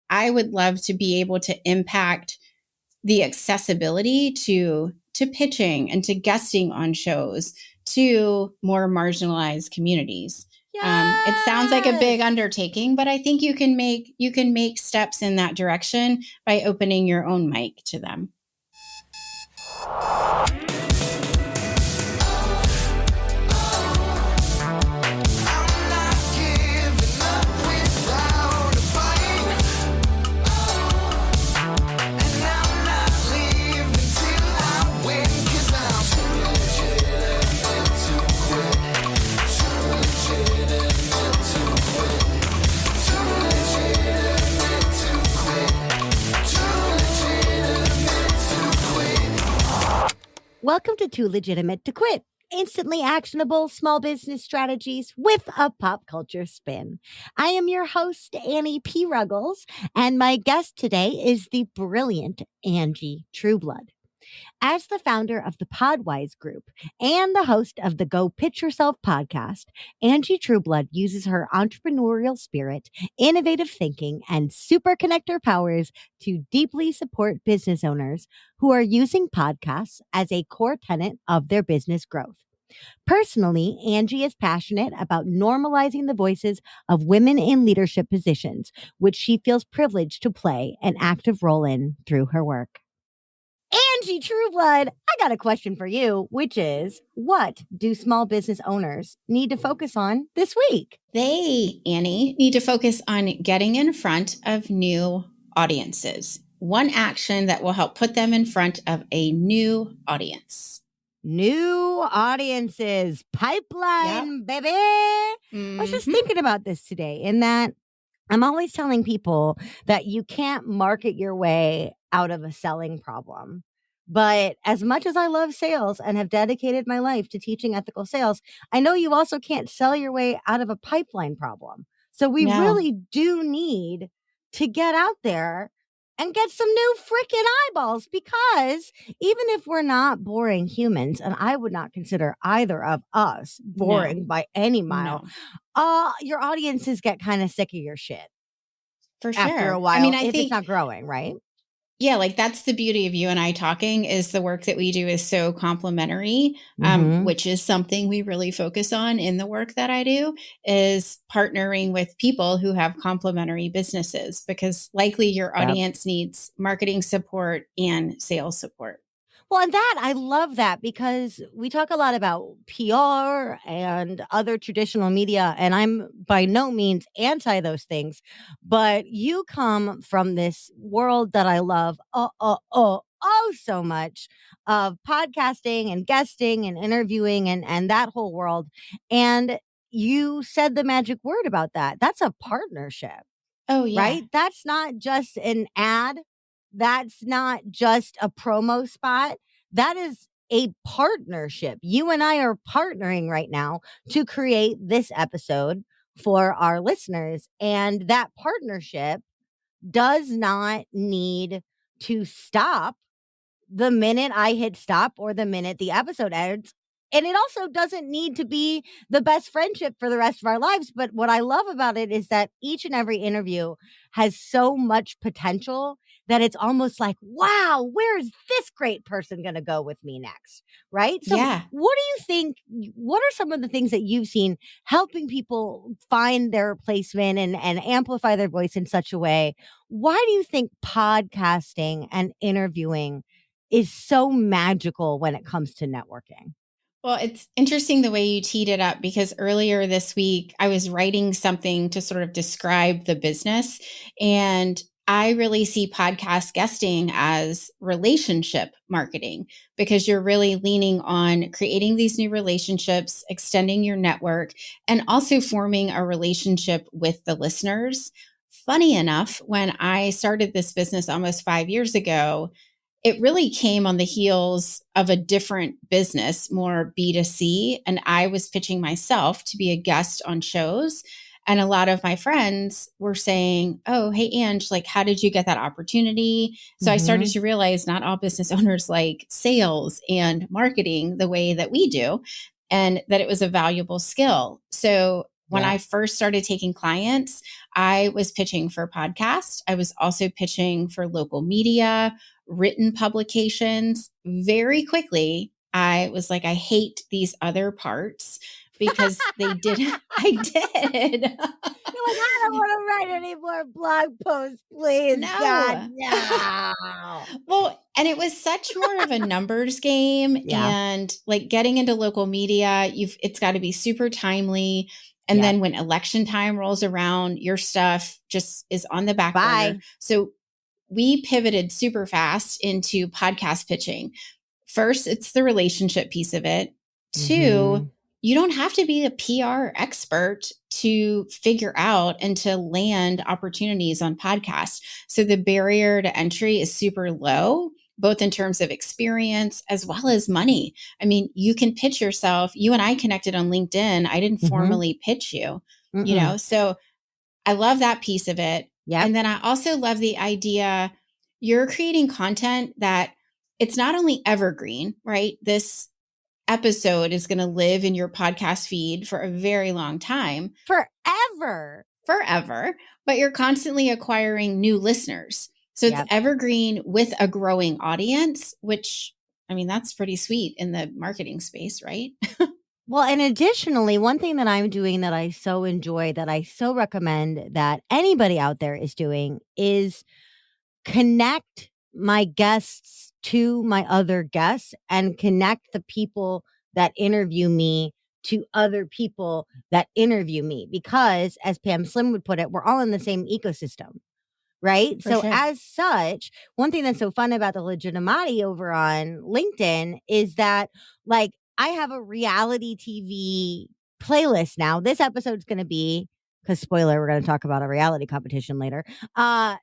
I would love to be able to impact the accessibility to pitching and to guesting on shows to more marginalized communities. It sounds like a big undertaking, but I think you can make steps in that direction by opening your own mic to them. Welcome to Too Legitimate to Quit. Instantly actionable small business strategies with a pop culture spin. I am your host, Annie P. Ruggles, and my guest today is the brilliant Angie Trueblood. As the founder of the Podwise Group and the host of the Go Pitch Yourself podcast, Angie Trueblood uses her entrepreneurial spirit, innovative thinking, and super connector powers to deeply support business owners who are using podcasts as a core tenet of their business growth. Personally, Angie is passionate about normalizing the voices of women in leadership positions, which she feels privileged to play an active role in through her work. Angie Trueblood, I got a question for you, which is, what do small business owners need to focus on this week? They, Annie, need to focus on getting in front of new audiences. One action that will help put them in front of a new audience. New audiences, pipeline, baby. I was just thinking about this today in that I'm always telling people that you can't market your way out of a selling problem. But as much as I love sales and have dedicated my life to teaching ethical sales, I know you also can't sell your way out of a pipeline problem. So we really do need to get out there and get some new freaking eyeballs, because even if we're not boring humans, and I would not consider either of us boring by any mile, your audiences get kind of sick of your shit. For sure. After a while, I think it's not growing, right? Yeah, like that's the beauty of you and I talking, is the work that we do is so complementary, which is something we really focus on in the work that I do, is partnering with people who have complementary businesses, because likely your audience needs marketing support and sales support. Well, and that, I love that, because we talk a lot about PR and other traditional media, and I'm by no means anti those things, but you come from this world that I love so much, of podcasting and guesting and interviewing and that whole world. And you said the magic word about that. That's a partnership. Oh, yeah. Right? That's not just an ad. That's not just a promo spot. That is a partnership. You and I are partnering right now to create this episode for our listeners. And that partnership does not need to stop the minute I hit stop or the minute the episode ends. And it also doesn't need to be the best friendship for the rest of our lives. But what I love about it is that each and every interview has so much potential that it's almost like, wow, where is this great person going to go with me next? Right? So what do you think? What are some of the things that you've seen helping people find their placement and amplify their voice in such a way? Why do you think podcasting and interviewing is so magical when it comes to networking? Well, it's interesting the way you teed it up, because earlier this week, I was writing something to sort of describe the business. And I really see podcast guesting as relationship marketing, because you're really leaning on creating these new relationships, extending your network, and also forming a relationship with the listeners. Funny enough, when I started this business almost 5 years ago, it really came on the heels of a different business, more B2C. And I was pitching myself to be a guest on shows. And a lot of my friends were saying, oh, hey, Ange, like, how did you get that opportunity? So I started to realize not all business owners like sales and marketing the way that we do, and that it was a valuable skill. So when I first started taking clients, I was pitching for podcasts. I was also pitching for local media, written publications. Very quickly, I was like, I hate these other parts because they didn't. I did. You're like, I don't want to write any more blog posts, please. God, No. no. Well, and it was such more of a numbers game, Yeah. and like getting into local media, it's got to be super timely. And Yeah. then when election time rolls around, your stuff just is on the back burner. Bye. So we pivoted super fast into podcast pitching. First, it's the relationship piece of it. Two, you don't have to be a PR expert to figure out and to land opportunities on podcasts. So the barrier to entry is super low, both in terms of experience as well as money. I mean, you can pitch yourself. You and I connected on LinkedIn. I didn't formally pitch you, so I love that piece of it. Yep. And then I also love the idea you're creating content that it's not only evergreen, right? This episode is going to live in your podcast feed for a very long time. Forever, but you're constantly acquiring new listeners. So it's evergreen with a growing audience, which, I mean, that's pretty sweet in the marketing space, right? Well, and additionally, one thing that I'm doing that I so enjoy, that I so recommend that anybody out there is doing, is connect my guests to my other guests and connect the people that interview me to other people that interview me. Because, as Pam Slim would put it, we're all in the same ecosystem. Right. For so sure. As such, one thing that's so fun about the Legitimati over on LinkedIn is that, like, I have a reality TV playlist now. This episode's going to be, because spoiler, we're going to talk about a reality competition later.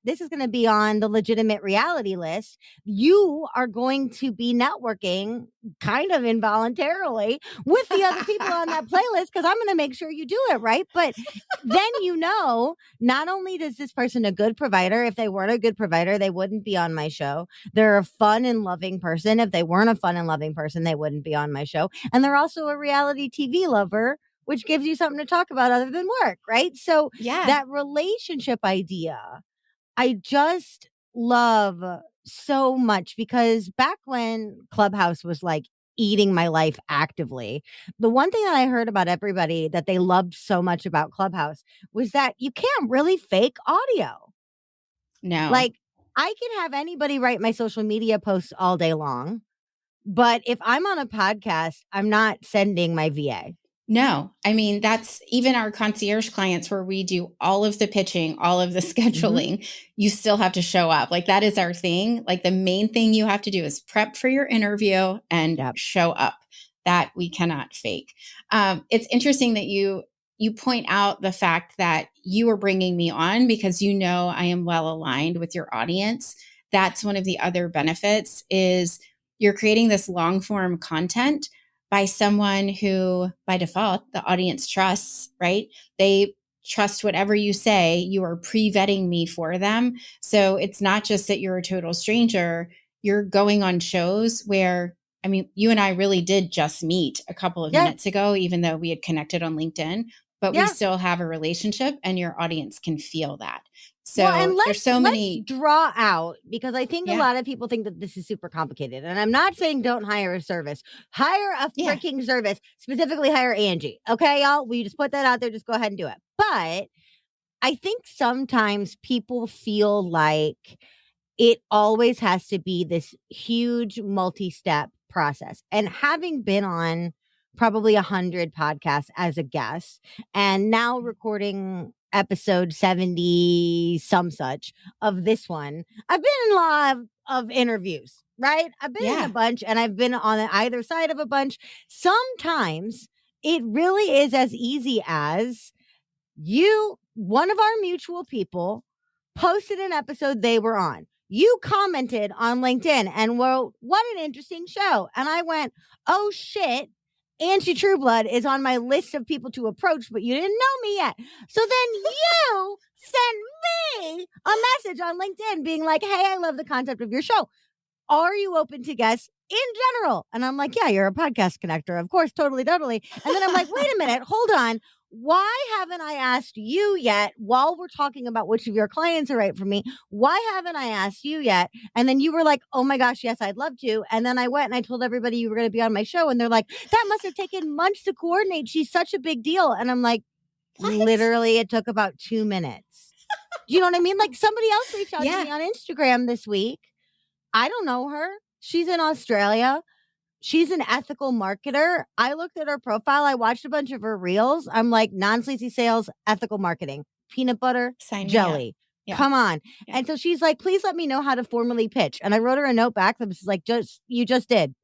This is going to be on the legitimate reality list. You are going to be networking kind of involuntarily with the other people on that playlist, because I'm going to make sure you do it right. But then, not only is this person a good provider, if they weren't a good provider, they wouldn't be on my show. They're a fun and loving person. If they weren't a fun and loving person, they wouldn't be on my show. And they're also a reality TV lover, which gives you something to talk about other than work, right? So that relationship idea, I just love so much, because back when Clubhouse was like eating my life actively, the one thing that I heard about everybody that they loved so much about Clubhouse was that you can't really fake audio. No. Like, I can have anybody write my social media posts all day long, but if I'm on a podcast, I'm not sending my VA. No, I mean, that's even our concierge clients where we do all of the pitching, all of the scheduling, you still have to show up. Like, that is our thing. Like, the main thing you have to do is prep for your interview and show up. That we cannot fake. It's interesting that you point out the fact that you are bringing me on because I am well aligned with your audience. That's one of the other benefits, is you're creating this long form content by someone who, by default, the audience trusts, right? They trust whatever you say. You are pre-vetting me for them. So it's not just that you're a total stranger. You're going on shows where, I mean, you and I really did just meet a couple of minutes ago, even though we had connected on LinkedIn, but we still have a relationship, and your audience can feel that. So there's so many. Let's draw out, because I think a lot of people think that this is super complicated. And I'm not saying don't hire a service. Hire a freaking service. Specifically hire Angie. Okay, y'all? We just put that out there. Just go ahead and do it. But I think sometimes people feel like it always has to be this huge multi-step process. And having been on probably 100 podcasts as a guest, and now recording episode 70 some such of this one, I've been in a lot of interviews, right? I've been in a bunch, and I've been on either side of a bunch. Sometimes it really is as easy as one of our mutual people posted an episode they were on. You commented on LinkedIn and wrote, "What an interesting show." And I went, "Oh shit, Angie Trueblood is on my list of people to approach, but you didn't know me yet." So then you sent me a message on LinkedIn being like, "Hey, I love the concept of your show. Are you open to guests in general?" And I'm like, "Yeah, you're a podcast connector. Of course, totally. And then I'm like, "Wait a minute, hold on. why haven't I asked you yet while we're talking about which of your clients are right for me? Why haven't I asked you yet? And then you were like, oh my gosh, yes, I'd love to. And then I went and I told everybody you were going to be on my show. And they're like, that must have taken months to coordinate. She's such a big deal. And I'm like, What? literally, it took about 2 minutes. Do you know what I mean? Like somebody else reached out to Yeah. me on Instagram this week. I don't know her. She's in Australia. She's an ethical marketer. I looked at her profile. I watched a bunch of her reels. I'm like, non-sleazy sales, ethical marketing, peanut butter, Sign me up. jelly. Yeah. Come on. Yeah. And so she's like, please let me know how to formally pitch. And I wrote her a note back that was like, you just did.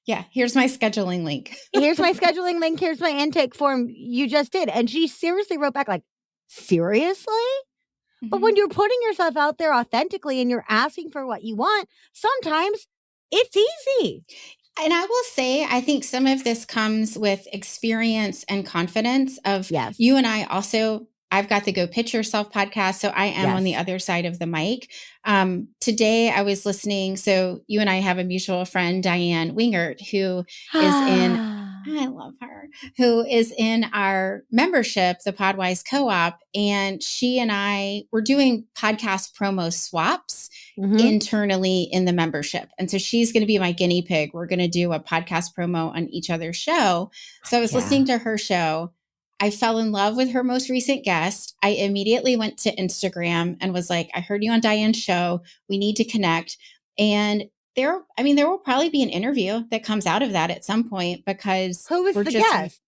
Yeah. Here's my scheduling link. Here's my scheduling link. Here's my intake form. You just did. And she seriously wrote back like, seriously? But when you're putting yourself out there authentically and you're asking for what you want, sometimes it's easy. And I will say, I think some of this comes with experience and confidence of Yes. you and I also. I've got the Go Pitch Yourself podcast. So I am on the Yes. other side of the mic. Today I was listening. So you and I have a mutual friend, Diane Wingert, who is in, I love her, who is in our membership, the Podwise Co-op. And she and I were doing podcast promo swaps internally in the membership. And so she's going to be my guinea pig. We're going to do a podcast promo on each other's show. So I was listening to her show. I fell in love with her most recent guest. I immediately went to Instagram and was like, I heard you on Diane's show. We need to connect. And there will probably be an interview that comes out of that at some point because who was the guest?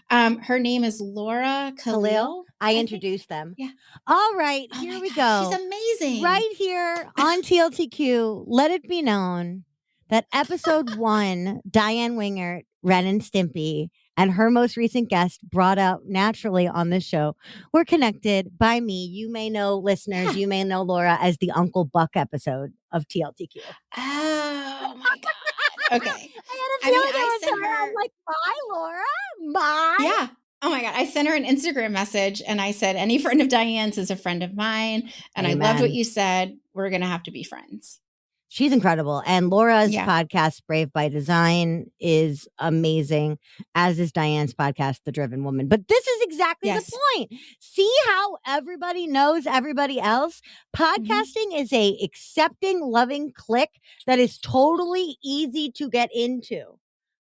Her name is Laura Khalil. I introduced them. Yeah. All right, here we go. She's amazing. Right here on TLTQ, let it be known that episode 1, Diane Wingert, Ren and Stimpy, and her most recent guest brought out naturally on this show were connected by me. You may know listeners, you may know Laura as the Uncle Buck episode of TLTQ. Oh my God. Okay. I had a feeling it was her. I'm like, bye, Laura. Bye. Yeah. Oh my God. I sent her an Instagram message and I said, any friend of Diane's is a friend of mine. And Amen. I loved what you said. We're going to have to be friends. She's incredible. And Laura's podcast, Brave by Design, is amazing, as is Diane's podcast, The Driven Woman. But this is exactly the point. See how everybody knows everybody else? Podcasting is a accepting, loving clique that is totally easy to get into,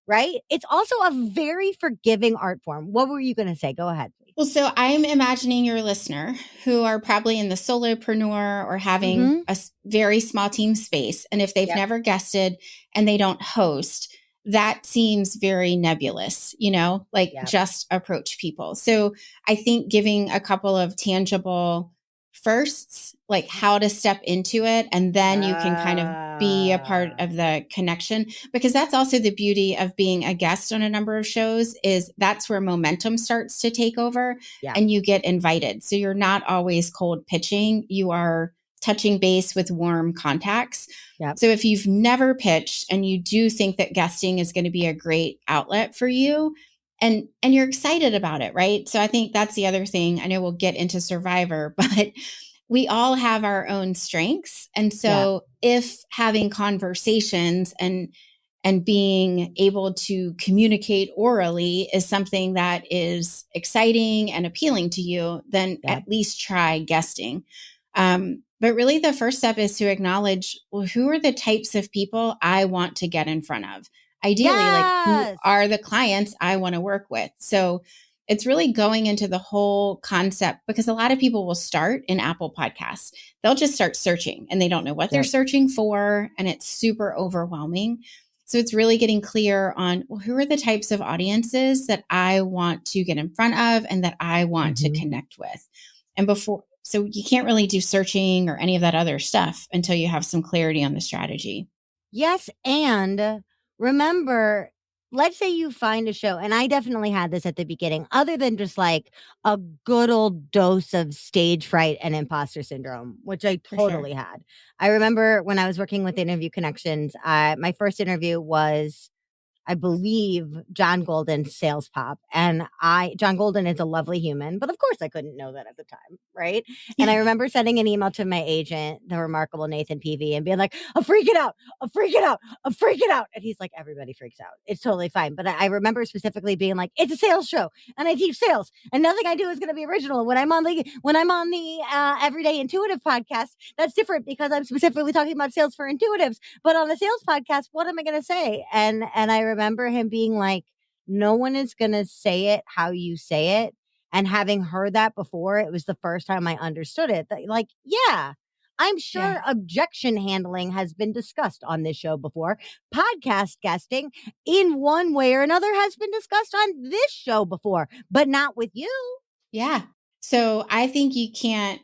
right? It's also a very forgiving art form. What were you going to say? Go ahead, please. Well, so I'm imagining your listener who are probably in the solopreneur or having a very small team space. And if they've never guested and they don't host, that seems very nebulous, just approach people. So I think giving a couple of tangible firsts, like how to step into it, and then you can kind of be a part of the connection, because that's also the beauty of being a guest on a number of shows, is that's where momentum starts to take over and you get invited. So you're not always cold pitching. You are touching base with warm contacts. So if you've never pitched and you do think that guesting is going to be a great outlet for you, and you're excited about it, right? So I think that's the other thing. I know we'll get into Survivor, but we all have our own strengths. And so if having conversations and being able to communicate orally is something that is exciting and appealing to you, then at least try guesting. But really the first step is to acknowledge, well, who are the types of people I want to get in front of? Ideally, like who are the clients I want to work with? So it's really going into the whole concept, because a lot of people will start in Apple Podcasts. They'll just start searching and they don't know what they're searching for. And it's super overwhelming. So it's really getting clear on, well, who are the types of audiences that I want to get in front of and that I want to connect with. And so you can't really do searching or any of that other stuff until you have some clarity on the strategy. Yes. And remember, let's say you find a show, and I definitely had this at the beginning, other than just like a good old dose of stage fright and imposter syndrome, which I totally had. I remember when I was working with Interview Connections, my first interview was I believe, John Golden's Sales Pop. And John Golden is a lovely human, but of course I couldn't know that at the time, right? And I remember sending an email to my agent, the remarkable Nathan Peavy, and being like, I'm freaking out. I'm freaking out. I'm freaking out. And he's like, everybody freaks out. It's totally fine. But I remember specifically being like, it's a sales show and I teach sales and nothing I do is going to be original. When I'm on the Everyday Intuitive podcast, that's different because I'm specifically talking about sales for intuitives. But on the sales podcast, what am I going to say? And I remember him being like, no one is going to say it how you say it. And having heard that before, it was the first time I understood it. That, like, yeah, I'm sure objection handling has been discussed on this show before. Podcast guesting in one way or another has been discussed on this show before, but not with you. Yeah. So I think you can't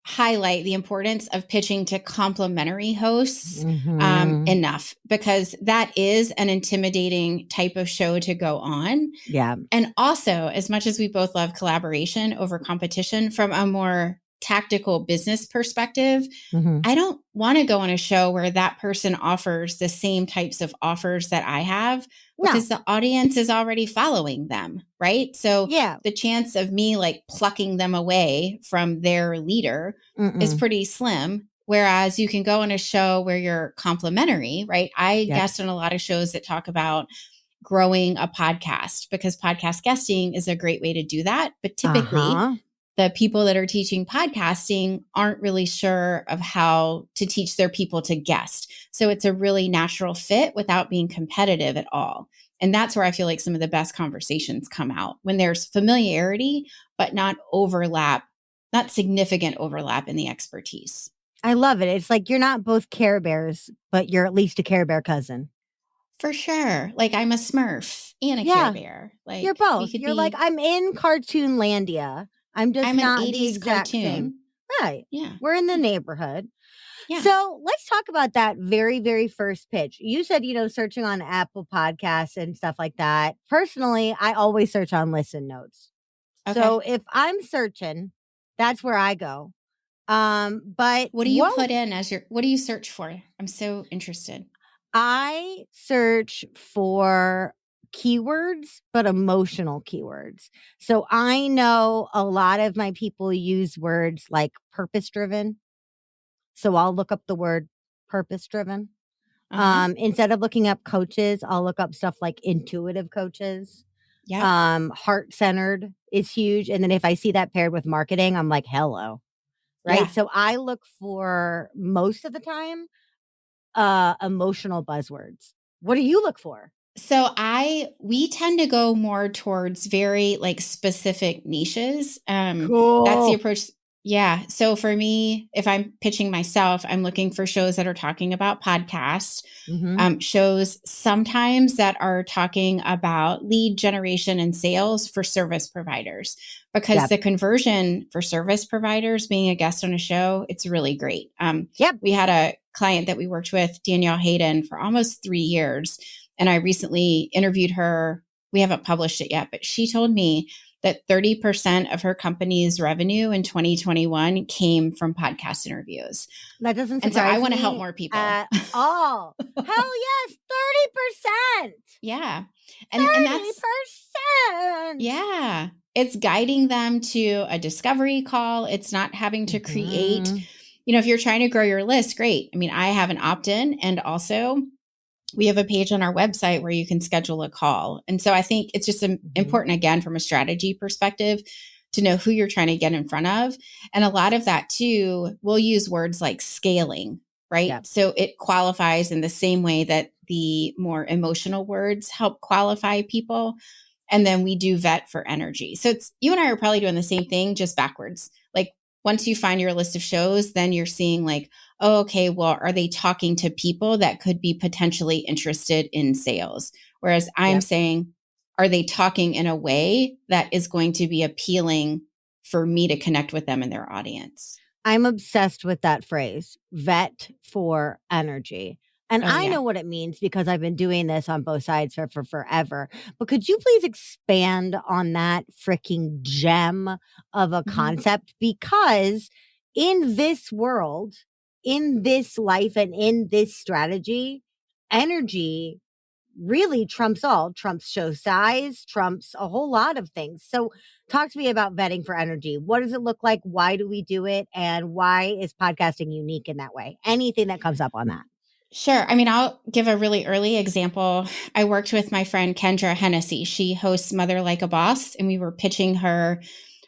highlight the importance of pitching to complementary hosts enough, because that is an intimidating type of show to go on. Yeah. And also, as much as we both love collaboration over competition, from a more tactical business perspective, I don't want to go on a show where that person offers the same types of offers that I have, because the audience is already following them, right? So the chance of me like plucking them away from their leader is pretty slim. Whereas you can go on a show where you're complementary, right? I guest on a lot of shows that talk about growing a podcast, because podcast guesting is a great way to do that. But typically, the people that are teaching podcasting aren't really sure of how to teach their people to guest. So it's a really natural fit without being competitive at all. And that's where I feel like some of the best conversations come out, when there's familiarity, but not significant overlap in the expertise. I love it. It's like you're not both Care Bears, but you're at least a Care Bear cousin. For sure. Like I'm a Smurf and a Care Bear. Like you're both. You're like, I'm in Cartoonlandia. I'm not an 80s the exact cartoon. same. Right. Yeah. We're in the neighborhood. Yeah. So let's talk about that very, very first pitch. You said, searching on Apple Podcasts and stuff like that. Personally, I always search on listen notes. Okay. So if I'm searching, that's where I go. But what do you put in what do you search for? I'm so interested. I search for keywords, but emotional keywords. So I know a lot of my people use words like purpose driven. So I'll look up the word purpose driven. Instead of looking up coaches, I'll look up stuff like intuitive coaches. Yeah. Heart centered is huge. And then if I see that paired with marketing, I'm like, hello. Right. Yeah. So I look for, most of the time, emotional buzzwords. What do you look for? So we tend to go more towards very like specific niches. Cool. That's the approach. Yeah. So for me, if I'm pitching myself, I'm looking for shows that are talking about podcasts, shows sometimes that are talking about lead generation and sales for service providers, because the conversion for service providers, being a guest on a show, it's really great. We had a client that we worked with, Danielle Hayden, for almost 3 years. And I recently interviewed her. We haven't published it yet, but she told me that 30% of her company's revenue in 2021 came from podcast interviews. That doesn't surprise me. And so I want to help more people. At all. Hell yes, 30%. Yeah. And that's 30%. Yeah. It's guiding them to a discovery call. It's not having to create, if you're trying to grow your list, great. I mean, I have an opt-in, and also we have a page on our website where you can schedule a call. And so I think it's just important, again, from a strategy perspective, to know who you're trying to get in front of. And a lot of that too, we'll use words like scaling, right? Yep. So it qualifies in the same way that the more emotional words help qualify people. And then we do vet for energy. So you and I are probably doing the same thing, just backwards. Like once you find your list of shows, then you're seeing like, oh, okay, well, are they talking to people that could be potentially interested in sales? Whereas I'm saying, are they talking in a way that is going to be appealing for me to connect with them and their audience? I'm obsessed with that phrase, vet for energy. And I know what it means because I've been doing this on both sides for forever. But could you please expand on that freaking gem of a concept? Because in this world, in this life, and in this strategy, energy really trumps all, trumps show size, trumps a whole lot of things. So talk to me about vetting for energy. What does it look like? Why do we do it? And why is podcasting unique in that way? Anything that comes up on that. Sure. I mean, I'll give a really early example. I worked with my friend Kendra Hennessy. She hosts Mother Like a Boss, and we were pitching her.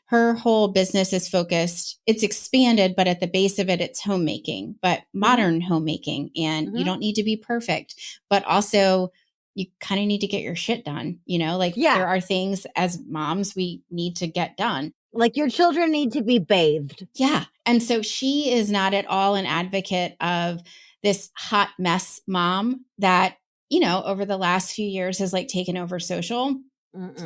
Her whole business is focused, it's expanded, but at the base of it, it's homemaking, but modern homemaking. And you don't need to be perfect, but also you kind of need to get your shit done. Like there are things as moms we need to get done. Like your children need to be bathed. Yeah. And so she is not at all an advocate of this hot mess mom that, over the last few years has like taken over social.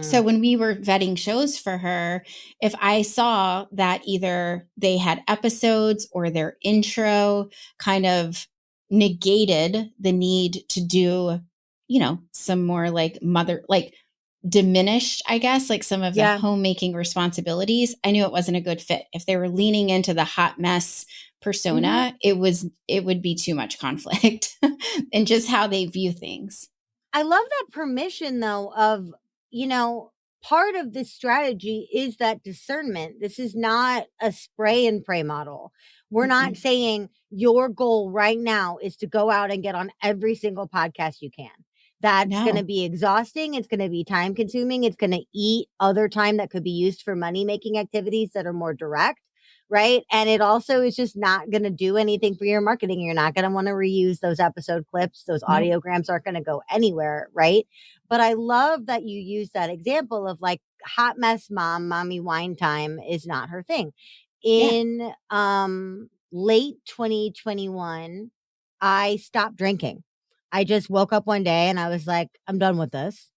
So when we were vetting shows for her, if I saw that either they had episodes or their intro kind of negated the need to do, some more like diminished, I guess, like some of the homemaking responsibilities, I knew it wasn't a good fit. If they were leaning into the hot mess persona, it would be too much conflict and just how they view things. I love that permission though of, part of this strategy is that discernment. This is not a spray and pray model. We're not saying your goal right now is to go out and get on every single podcast you can. That's going to be exhausting. It's going to be time consuming. It's going to eat other time that could be used for money making activities that are more direct. Right. And it also is just not going to do anything for your marketing. You're not going to want to reuse those episode clips. Those audiograms aren't going to go anywhere. Right. But I love that you use that example of like hot mess mom, mommy wine time is not her thing. In late 2021, I stopped drinking. I just woke up one day and I was like, I'm done with this.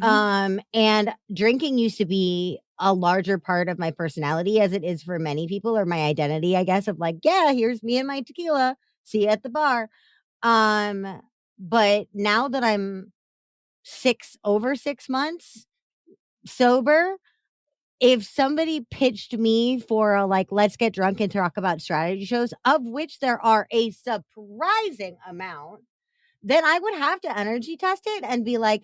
And drinking used to be a larger part of my personality as it is for many people, or my identity, I guess, of like, yeah, here's me and my tequila. See you at the bar. But now that I'm over 6 months sober, if somebody pitched me for a like, let's get drunk and talk about strategy shows, of which there are a surprising amount, then I would have to energy test it and be like,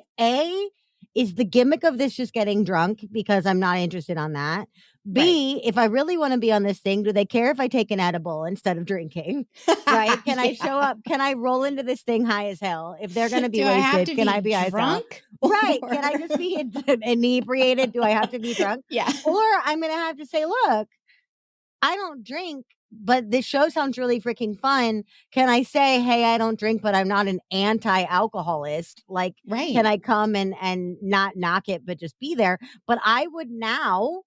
is the gimmick of this just getting drunk because I'm not interested on that? B, if I really want to be on this thing, do they care if I take an edible instead of drinking? Right? Can I show up? Can I roll into this thing high as hell? If they're going to be wasted, can I be drunk? Right. Can I just be inebriated? Do I have to be drunk? Yeah. Or I'm going to have to say, look, I don't drink, but this show sounds really freaking fun. Can I say, hey, I don't drink, but I'm not an anti-alcoholist? Like, can I come and not knock it, but just be there? But I would now,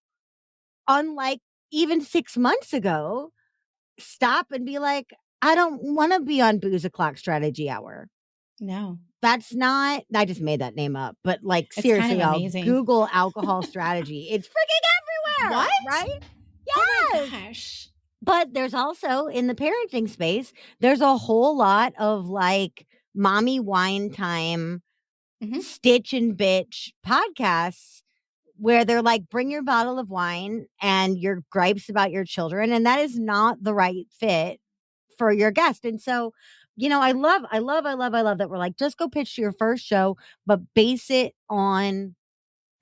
unlike even 6 months ago, stop and be like, I don't want to be on Booze O'Clock Strategy Hour. No. That's not, I just made that name up, but like, seriously, y'all, Google alcohol strategy. It's freaking everywhere. What? Right? Yes. Oh my gosh. But there's also in the parenting space, there's a whole lot of like mommy wine time, stitch and bitch podcasts where they're like, bring your bottle of wine and your gripes about your children. And that is not the right fit for your guest. And so, I love that we're like, just go pitch to your first show, but base it on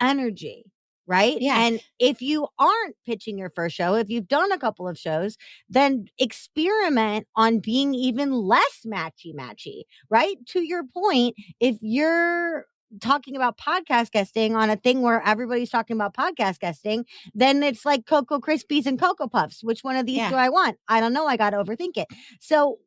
energy. Right. Yeah. And if you aren't pitching your first show, if you've done a couple of shows, then experiment on being even less matchy. Right. To your point, if you're talking about podcast guesting on a thing where everybody's talking about podcast guesting, then it's like Cocoa Krispies and Cocoa Puffs. Which one of these do I want? I don't know. I got to overthink it. So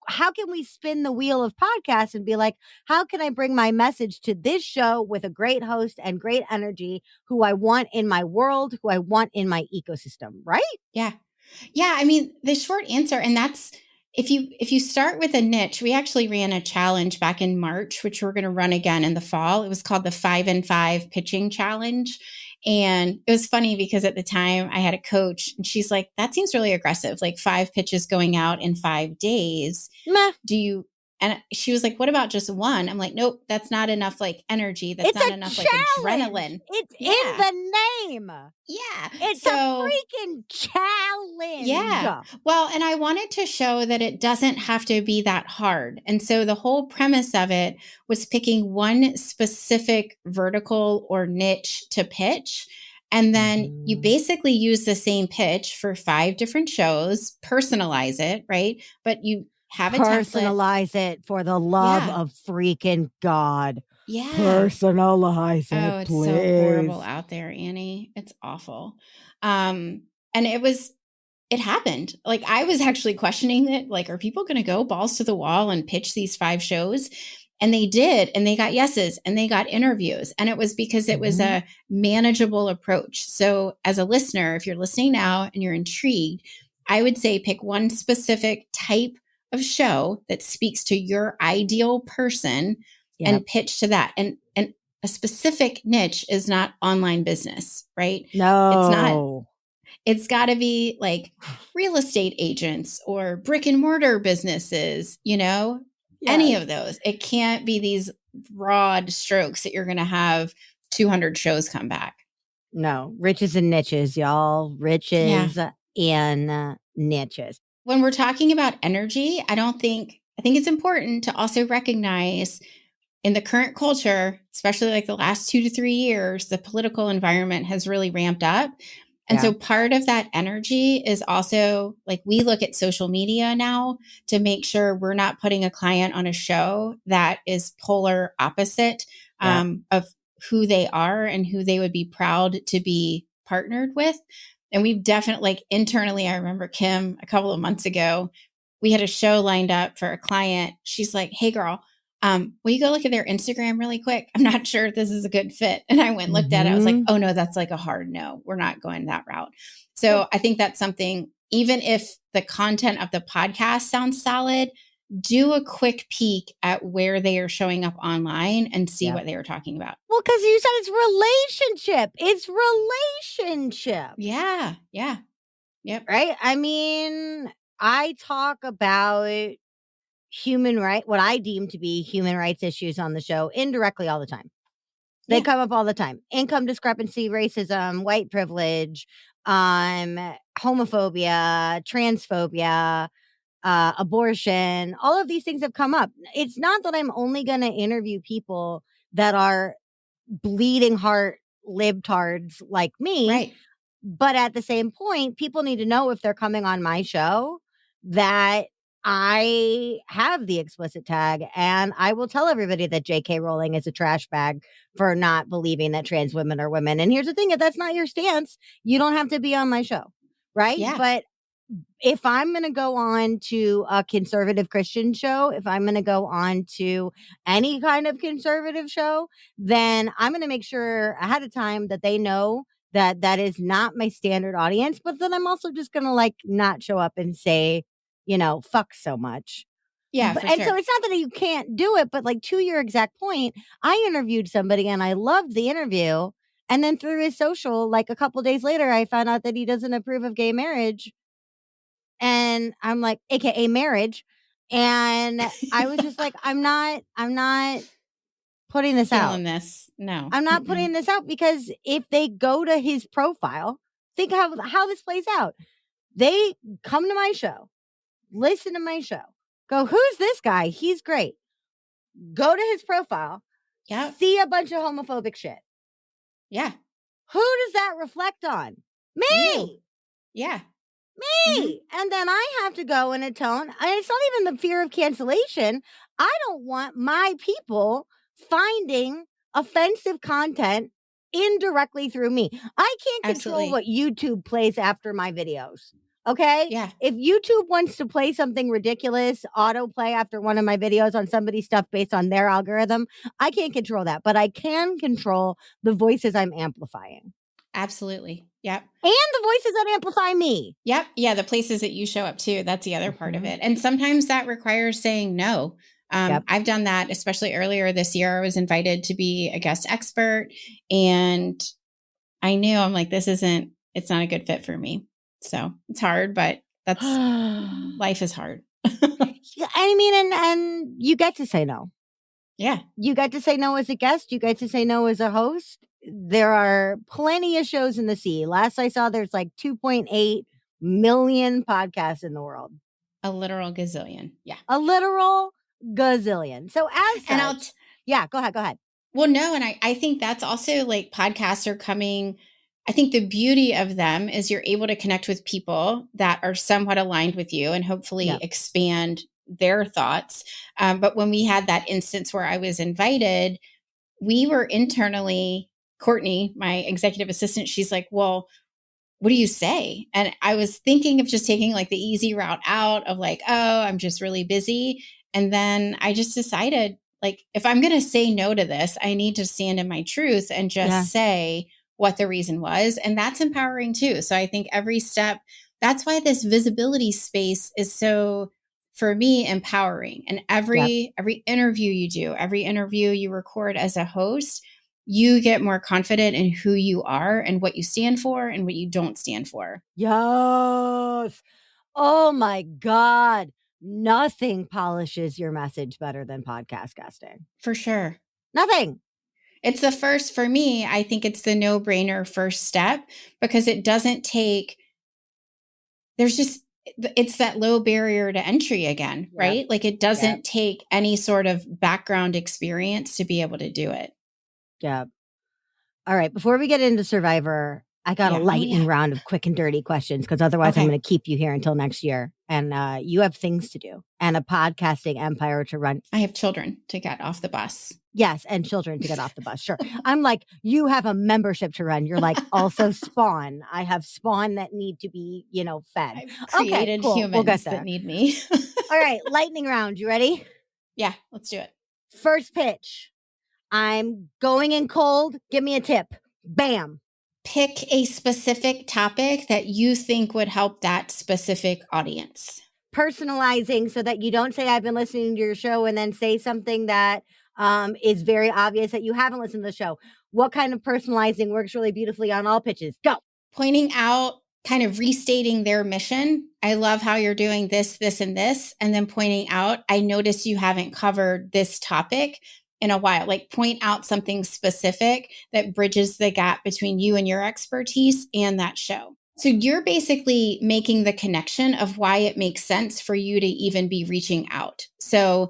how can we spin the wheel of podcasts and be like, how can I bring my message to this show with a great host and great energy who I want in my world, who I want in my ecosystem, right? Yeah. Yeah. I mean, the short answer, and that's if you start with a niche, we actually ran a challenge back in March, which we're going to run again in the fall. It was called the 5 and 5 pitching challenge. And it was funny because at the time I had a coach and she's like, that seems really aggressive, like 5 pitches going out in 5 days. Meh. Do you And she was like, what about just one? I'm like, nope, that's not enough like energy. That's It's not a enough like challenge. adrenaline. It's in Yeah. the name. Yeah. It's a So freaking challenge. yeah. Well, and I wanted to show that it doesn't have to be that hard. And so the whole premise of it was picking one specific vertical or niche to pitch. And then you Mhm. basically use the same pitch for 5 different shows, personalize it, right? But you have a template. Personalize it for the love Yeah. of freaking God. Yeah. Personalize Oh, it, it's so horrible please. out there, Annie. It's awful. And it happened. Like I was actually questioning it. Like, are people going to go balls to the wall and pitch these 5 shows? And they did. And they got yeses and they got interviews. And it was because it was Mhm. a manageable approach. So, as a listener, if you're listening now and you're intrigued, I would say pick one specific type of show that speaks to your ideal person Yep. and pitch to that. And a specific niche is not online business, right? It's not, No. it's got to be like real estate agents or brick and mortar businesses, any Yes. of those. It can't be these broad strokes that you're going to have 200 shows come back. No. Riches and niches, y'all. Yeah. Riches and niches. When we're talking about energy, I think it's important to also recognize in the current culture, especially like the last 2 to 3 years, the political environment has really ramped up. And Yeah. so part of that energy is also like we look at social media now to make sure we're not putting a client on a show that is polar opposite Yeah. of who they are and who they would be proud to be partnered with. And we've definitely, like internally, I remember Kim a couple of months ago, we had a show lined up for a client. She's like, hey, girl, will you go look at their Instagram really quick? I'm not sure if this is a good fit. And I went and looked at it. I was like, Mhm. oh no, that's like a hard no. We're not going that route. Yep. So I think that's something, even if the content of the podcast sounds solid, do a quick peek at where they are showing up online and see Yep. what they are talking about. Well, because you said it's relationship. It's relationship. Yeah. Yeah. Yep. Right? I mean, I talk about what I deem to be human rights issues on the show indirectly all the time. They Yeah. come up all the time. Income discrepancy, racism, white privilege, homophobia, transphobia, abortion. All of these things have come up. It's not that I'm only going to interview people that are bleeding heart libtards like me. Right. But at the same point, people need to know if they're coming on my show that I have the explicit tag, and I will tell everybody that JK Rowling is a trash bag for not believing that trans women are women. And here's the thing, if that's not your stance, you don't have to be on my show, right? Yeah. But if I'm going to go on to a conservative Christian show, if I'm going to go on to any kind of conservative show, then I'm going to make sure ahead of time that they know that that is not my standard audience, but then I'm also just going to like not show up and say, fuck so much. Yeah, for And so sure. it's not that you can't do it, but like to your exact point, I interviewed somebody and I loved the interview. And then through his social, like a couple days later, I found out that he doesn't approve of gay marriage. And I'm like, AKA marriage. And I was just like, I'm not putting this out. Feeling this. No. I'm not Mm-mm. putting this out because if they go to his profile, think how this plays out. They come to my show, listen to my show, go, who's this guy? He's great. Go to his profile, Yep. see a bunch of homophobic shit. Yeah. Who does that reflect on? Me. You. Yeah. Me. And then I have to go in a tone. And it's not even the fear of cancellation. I don't want my people finding offensive content indirectly through me. I can't control Absolutely. what YouTube plays after my videos. Okay? Yeah. If YouTube wants to play something ridiculous, autoplay after one of my videos on somebody's stuff based on their algorithm, I can't control that. But I can control the voices I'm amplifying. Absolutely. Yep. And the voices that amplify me. Yep. Yeah. The places that you show up too. That's the other part of it. And sometimes that requires saying no. Yep. I've done that, especially earlier this year. I was invited to be a guest expert and I knew I'm like, it's not a good fit for me. So it's hard, but life is hard. I mean, and you get to say no. Yeah. You get to say no as a guest. You get to say no as a host. There are plenty of shows in the sea. Last I saw, there's like 2.8 million podcasts in the world. A literal gazillion. Yeah. A literal gazillion. So as And such, yeah, go ahead. Well, no, and I think that's also like podcasts are coming. I think the beauty of them is you're able to connect with people that are somewhat aligned with you and hopefully Yeah. expand their thoughts. But when we had that instance where I was invited, we were internally, Courtney, my executive assistant, she's like, well, what do you say? And I was thinking of just taking like the easy route out of like, oh, I'm just really busy. And then I just decided, like, if I'm going to say no to this, I need to stand in my truth and just say what the reason was. And that's empowering too. So I think every step, that's why this visibility space is so, for me, empowering. And every interview you do, every interview you record as a host, you get more confident in who you are and what you stand for and what you don't stand for. Yes. Oh my God. Nothing polishes your message better than podcast guesting. For sure. Nothing. It's the first, for me, I think it's the no-brainer first step because it doesn't take, it's that low barrier to entry again, right? Like it doesn't take any sort of background experience to be able to do it. Yeah. All right. Before we get into Survivor, I got a lightning round of quick and dirty questions because otherwise I'm going to keep you here until next year. And you have things to do and a podcasting empire to run. I have children to get off the bus. Yes. And children to get off the bus. Sure. I'm like, you have a membership to run. You're like, also spawn. I have spawn that need to be, fed. I've created humans that need me. All right. Lightning round. You ready? Yeah. Let's do it. First pitch. I'm going in cold. Give me a tip. Bam. Pick a specific topic that you think would help that specific audience. Personalizing so that you don't say, I've been listening to your show and then say something that is very obvious that you haven't listened to the show. What kind of personalizing works really beautifully on all pitches? Go. Pointing out, kind of restating their mission. I love how you're doing this, this, and this. And then pointing out, I notice you haven't covered this topic in a while. Like point out something specific that bridges the gap between you and your expertise and that show. So you're basically making the connection of why it makes sense for you to even be reaching out. So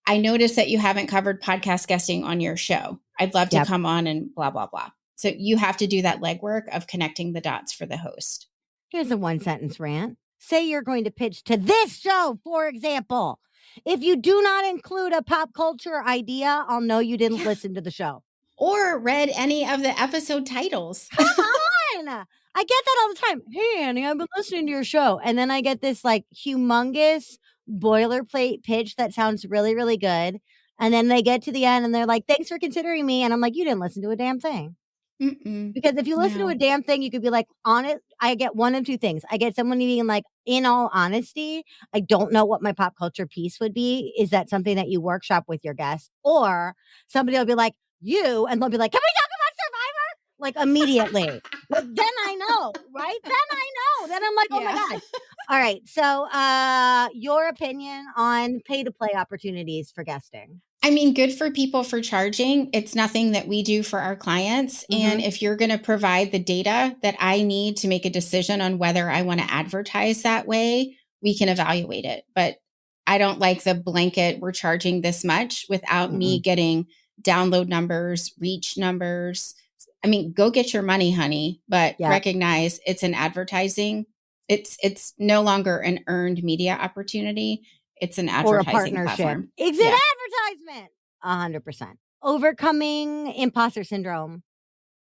I noticed that you haven't covered podcast guesting on your show. I'd love to come on and blah, blah, blah. So you have to do that legwork of connecting the dots for the host. Here's a one sentence rant. Say you're going to pitch to this show, for example. If you do not include a pop culture idea, I'll know you didn't listen to the show. Or read any of the episode titles. Come on. I get that all the time. Hey, Annie, I've been listening to your show. And then I get this like humongous boilerplate pitch that sounds really, really good. And then they get to the end and they're like, thanks for considering me. And I'm like, you didn't listen to a damn thing. Because if you listen to a damn thing, you could be like, honest. I get one of two things. I get someone being like, in all honesty, I don't know what my pop culture piece would be. Is that something that you workshop with your guests? Or somebody will be like, and they'll be like, can we talk about Survivor? Like immediately. Like, then I know, right? Then I know. Then I'm like, oh my God. All right. So your opinion on pay to play opportunities for guesting? I mean, good for people for charging. It's nothing that we do for our clients. And if you're going to provide the data that I need to make a decision on whether I want to advertise that way, we can evaluate it. But I don't like the blanket, we're charging this much without me getting download numbers, reach numbers. I mean, go get your money, honey, but recognize it's an advertising. It's no longer an earned media opportunity. It's an advertising platform. It's an advertisement. 100%. Overcoming imposter syndrome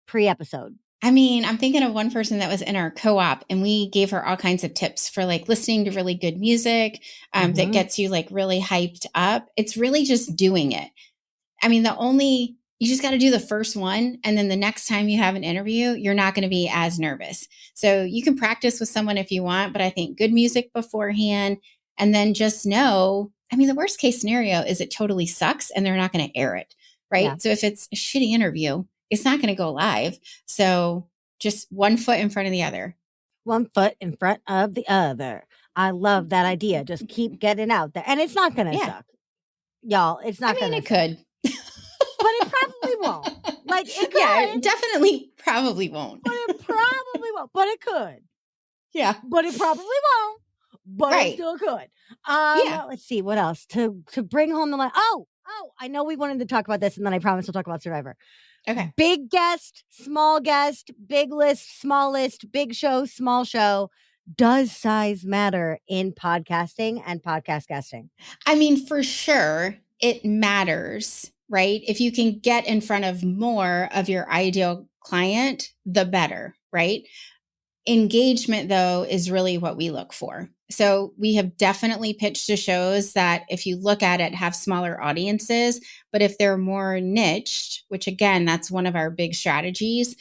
pre-episode. I mean, I'm thinking of one person that was in our co-op and we gave her all kinds of tips for like listening to really good music that gets you like really hyped up. It's really just doing it. I mean, you just got to do the first one. And then the next time you have an interview, you're not going to be as nervous. So you can practice with someone if you want, but I think good music beforehand. And then just know, I mean, the worst case scenario is it totally sucks and they're not going to air it, right? Yeah. So if it's a shitty interview, it's not going to go live. So just one foot in front of the other. One foot in front of the other. I love that idea. Just keep getting out there. And it's not going to suck. Y'all, it's not going to it suck. could. But it probably won't. Like, it could. Yeah, it definitely probably won't. But it probably won't. But it could. Yeah. But it probably won't. But it still could. Let's see what else to bring home the line. Oh, I know we wanted to talk about this, and then I promise we'll talk about Survivor. Okay. Big guest, small guest, big list, small list, big show, small show. Does size matter in podcasting and podcast guesting? I mean, for sure, it matters, right? If you can get in front of more of your ideal client, the better, right? Engagement, though, is really what we look for. So we have definitely pitched to shows that, if you look at it, have smaller audiences, but if they're more niched, which again, that's one of our big strategies,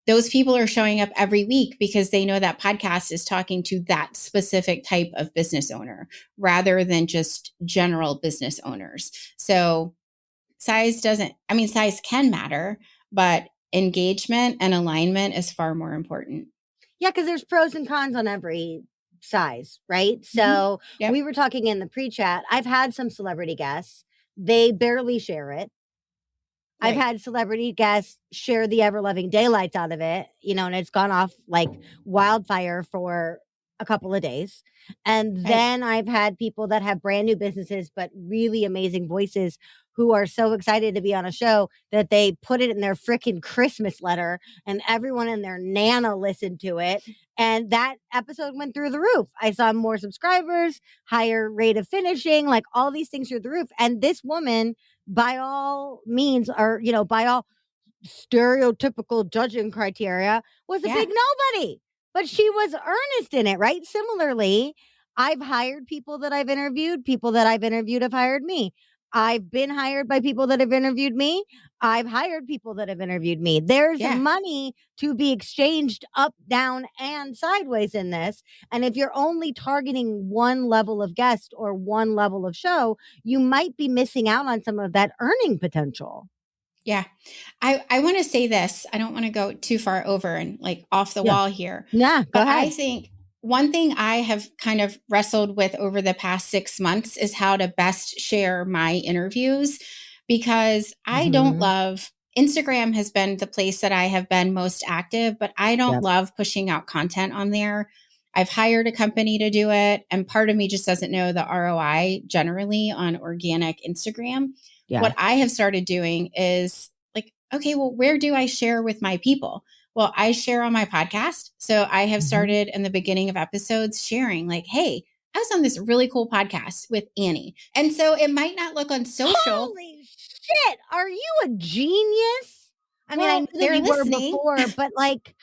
those people are showing up every week because they know that podcast is talking to that specific type of business owner rather than just general business owners. So size can matter, but engagement and alignment is far more important. Yeah, because there's pros and cons on every size, right? So we were talking in the pre-chat. I've had some celebrity guests. They barely share it. I've had celebrity guests share the ever-loving daylights out of it, and it's gone off like wildfire for a couple of days. And then I've had people that have brand new businesses, but really amazing voices, who are so excited to be on a show that they put it in their freaking Christmas letter, and everyone and their Nana listened to it. And that episode went through the roof. I saw more subscribers, higher rate of finishing, like all these things through the roof. And this woman, by all means, or, by all stereotypical judging criteria, was a big nobody, but she was earnest in it, right? Similarly, I've hired people that I've interviewed. People that I've interviewed have hired me. I've been hired by people that have interviewed me. I've hired people that have interviewed me. There's money to be exchanged up, down, and sideways in this. And if you're only targeting one level of guest or one level of show, you might be missing out on some of that earning potential. Yeah. I want to say this. I don't want to go too far over and like off the wall here. Yeah, go ahead. I think one thing I have kind of wrestled with over the past 6 months is how to best share my interviews, because I don't love Instagram has been the place that I have been most active, but I don't love pushing out content on there. I've hired a company to do it, and part of me just doesn't know the ROI generally on organic Instagram. What I have started doing is like, okay, well, where do I share with my people? Well, I share on my podcast. So I have started in the beginning of episodes sharing like, hey, I was on this really cool podcast with Annie. And so it might not look on social. Holy shit. Are you a genius? I mean, I knew that you were before, but like,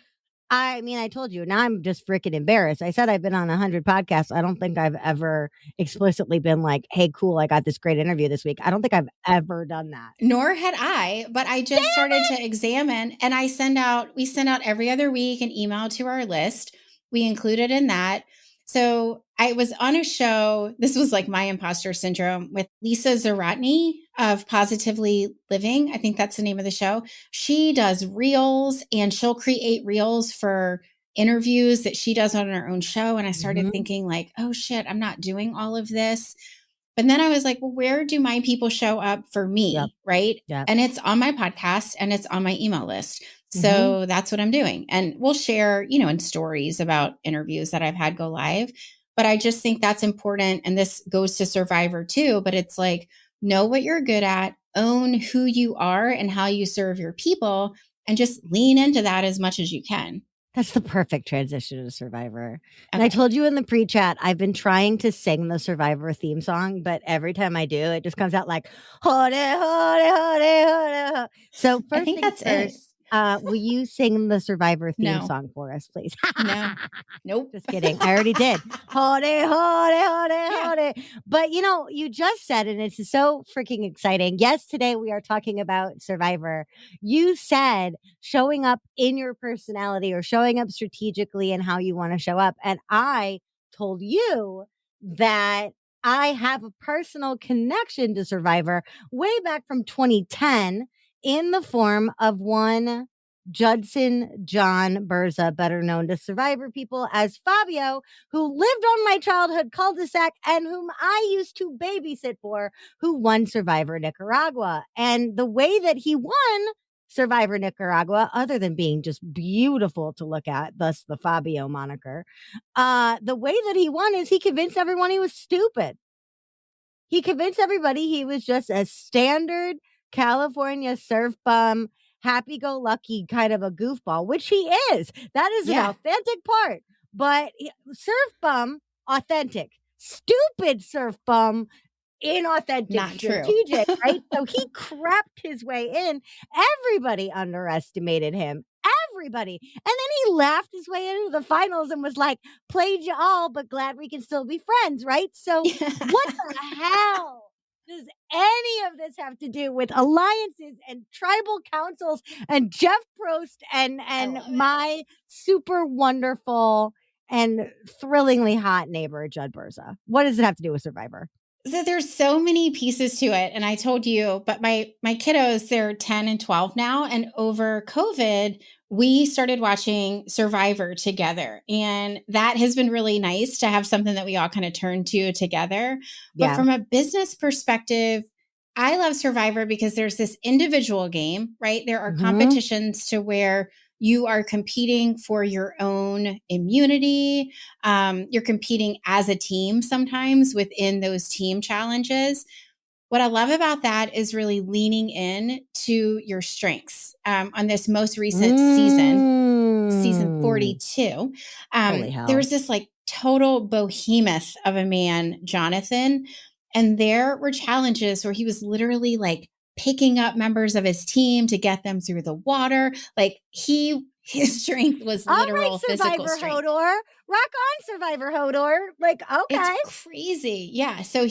I told you, now I'm just freaking embarrassed. I said I've been on 100 podcasts. I don't think I've ever explicitly been like, hey, cool, I got this great interview this week. I don't think I've ever done that. Nor had I, but I just started to examine, and we send out every other week an email to our list. We included in that. So I was on a show. This was like my imposter syndrome with Lisa Zaratny of Positively Living. I think that's the name of the show. She does reels, and she'll create reels for interviews that she does on her own show. And I started thinking like, oh shit, I'm not doing all of this. But then I was like, well, where do my people show up for me? Right. And it's on my podcast and it's on my email list. So that's what I'm doing. And we'll share, in stories about interviews that I've had go live. But I just think that's important. And this goes to Survivor too. But it's like, know what you're good at, own who you are and how you serve your people, and just lean into that as much as you can. That's the perfect transition to Survivor. Okay. And I told you in the pre-chat, I've been trying to sing the Survivor theme song, but every time I do, it just comes out like, hode, hode, hode, hode. So first I think that's first, will you sing the Survivor theme song for us, please? No. Nope. Just kidding. I already did. Hode, hode, hode, hode. But you just said, and it's so freaking exciting. Yes, today we are talking about Survivor. You said showing up in your personality or showing up strategically and how you want to show up. And I told you that I have a personal connection to Survivor way back from 2010 in the form of one Judson John Berza, better known to Survivor people as Fabio, who lived on my childhood cul-de-sac and whom I used to babysit for, who won Survivor Nicaragua. And the way that he won Survivor Nicaragua, other than being just beautiful to look at, thus the Fabio moniker, the way that he won is he convinced everyone he was stupid. He convinced everybody he was just a standard California surf bum, happy-go-lucky kind of a goofball, which he is. That is an authentic part. But surf bum, authentic. Stupid surf bum, inauthentic, not strategic, true. right? So he crept his way in. Everybody underestimated him. Everybody. And then he laughed his way into the finals and was like, played you all, but glad we can still be friends, right? So what the hell does any of this have to do with alliances and tribal councils and Jeff Prost and my super wonderful and thrillingly hot neighbor, Judd Berza? What does it have to do with Survivor? So there's so many pieces to it. And I told you, but my kiddos, they're 10 and 12 now. And over COVID, we started watching Survivor together. And that has been really nice to have something that we all kind of turn to together. But from a business perspective, I love Survivor because there's this individual game, right? There are competitions to where you are competing for your own immunity. You're competing as a team sometimes within those team challenges. What I love about that is really leaning in to your strengths. On this most recent season 42, there was this like total behemoth of a man, Jonathan. And there were challenges where he was literally like picking up members of his team to get them through the water. Like his strength was literal physical strength. Hodor. Rock on, Survivor Hodor. Like, okay. It's crazy. Yeah. So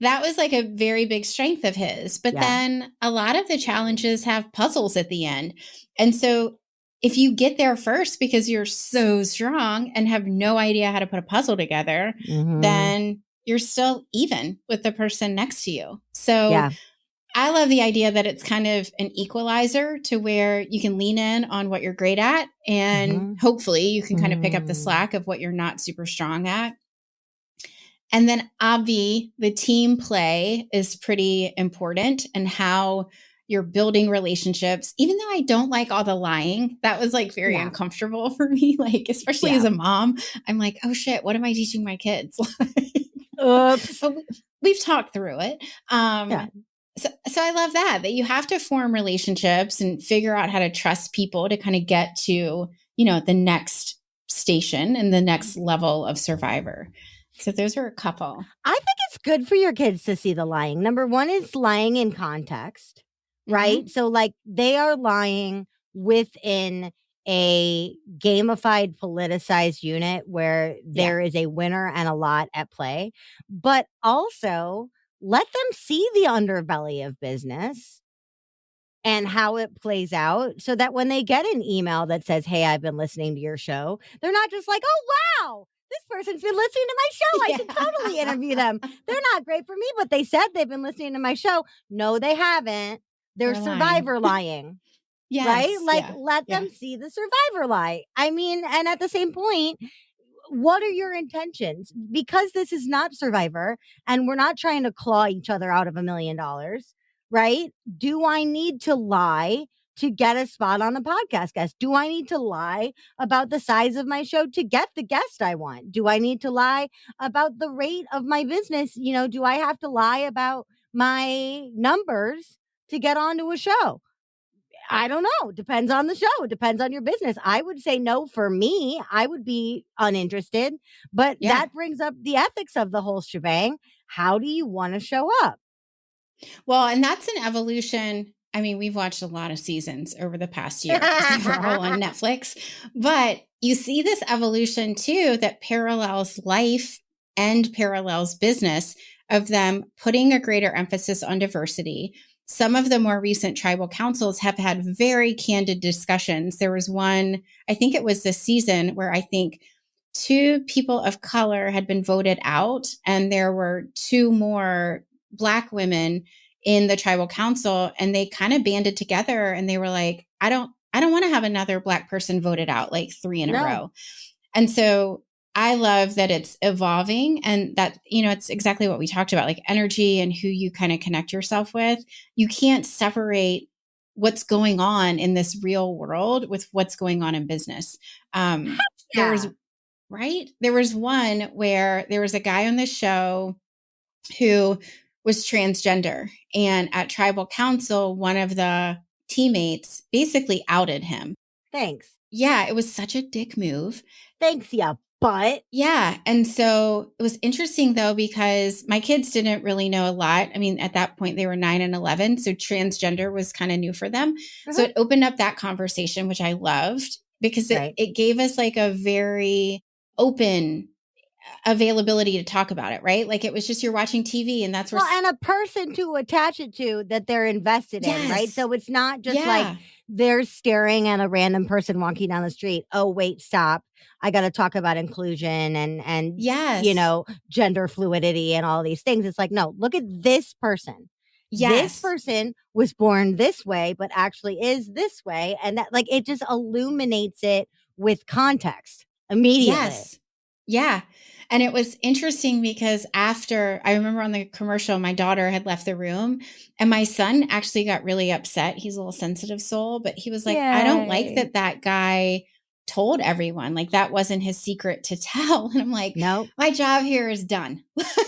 that was like a very big strength of his. But then a lot of the challenges have puzzles at the end. And so if you get there first because you're so strong and have no idea how to put a puzzle together, then you're still even with the person next to you. So I love the idea that it's kind of an equalizer to where you can lean in on what you're great at. And hopefully you can kind of pick up the slack of what you're not super strong at. And then obvi, the team play is pretty important and how you're building relationships. Even though I don't like all the lying, that was like very uncomfortable for me. Like, especially as a mom, I'm like, oh shit, what am I teaching my kids? Oops. But we've talked through it. So I love that you have to form relationships and figure out how to trust people to kind of get to, the next station and the next level of Survivor. So those are a couple. I think it's good for your kids to see the lying. Number one is lying in context, right? So like they are lying within a gamified, politicized unit where there is a winner and a lot at play, but also let them see the underbelly of business and how it plays out so that when they get an email that says, hey, I've been listening to your show, they're not just like, oh, wow, this person's been listening to my show. I should totally interview them. They're not great for me, but they said they've been listening to my show. No, they haven't. They're Survivor lying. Right? Like, let them see the Survivor lie. I mean, and at the same point, what are your intentions? Because this is not Survivor and we're not trying to claw each other out of $1 million, right? Do I need to lie to get a spot on a podcast guest? Do I need to lie about the size of my show to get the guest I want? Do I need to lie about the rate of my business? Do I have to lie about my numbers to get onto a show? I don't know. Depends on the show. Depends on your business. I would say no for me. I would be uninterested. But that brings up the ethics of the whole shebang. How do you want to show up? Well, and that's an evolution. I mean, we've watched a lot of seasons over the past year because they were all on Netflix. But you see this evolution too that parallels life and parallels business of them putting a greater emphasis on diversity. Some of the more recent tribal councils have had very candid discussions. There was one, I think it was this season, where I think 2 people of color had been voted out, and there were 2 more Black women in the tribal council, and they kind of banded together and they were like, I don't I don't want to have another Black person voted out like 3 in a No. row. And so I love that it's evolving, and that, it's exactly what we talked about, like energy and who you kind of connect yourself with. You can't separate what's going on in this real world with what's going on in business. There was, Yeah. right? There was one where there was a guy on the show who was transgender, and at tribal council, one of the teammates basically outed him. Thanks. Yeah, it was such a dick move. Thanks, yeah, but Yeah. And so it was interesting though, because my kids didn't really know a lot. I mean, at that point, they were 9 and 11. So transgender was kind of new for them. So it opened up that conversation, which I loved, because right. it gave us like a very open availability to talk about it, right? Like it was just, you're watching TV, and that's where. Well, and a person to attach it to that they're invested in, right? Yes. So it's not just like Yeah. they're staring at a random person walking down the street. Oh, wait, stop. I got to talk about inclusion and Yes. gender fluidity and all these things. It's like, no, look at this person. This Yes. person was born this way, but actually is this way. And that, like, it just illuminates it with context immediately. Yes. Yeah. And it was interesting because after, I remember on the commercial, my daughter had left the room, and my son actually got really upset. He's a little sensitive soul, but he was like, I don't like Yay. that guy told everyone, like that wasn't his secret to tell. And I'm like, Nope. my job here is done.